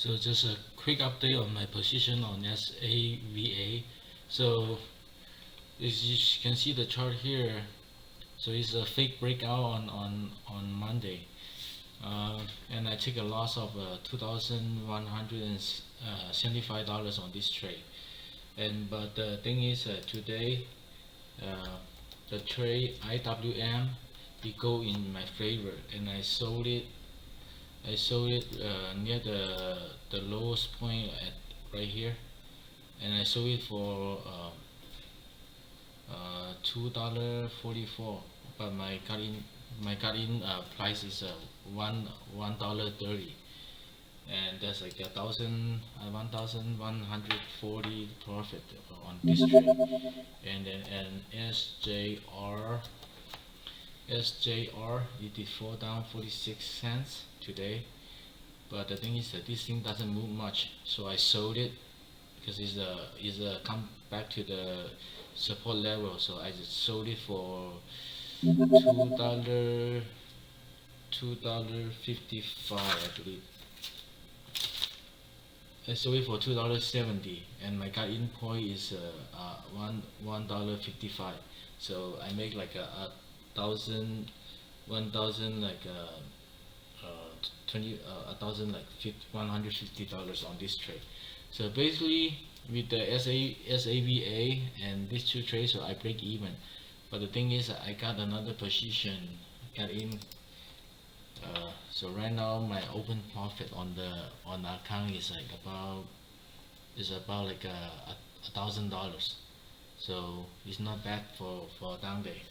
So just a quick update on my position on SAVA. So as you can see the chart here, so it's a fake breakout on Monday, and I take a loss of $2,175 on this trade. But the thing is, today the trade IWM it go in my favor, and I sold it. Near the lowest point at right here, and I sold it for $2.44. But my cut in price is $1.30, and that's like 1,140 profit on this trade. And then SJR it did fall down 46 cents today, but the thing is that this thing doesn't move much, so I sold it because it's come back to the support level. So I just sold it for $2.55, I believe. I sold it for $2.70, and my cut in point is $1.55. So I make like a thousand, 1,000 like $150 on this trade. So basically, with the SAVA and these two trades, so I break even. But the thing is, I got another position, got in. So right now, my open profit on the account is like about like $1,000. So it's not bad for a down day.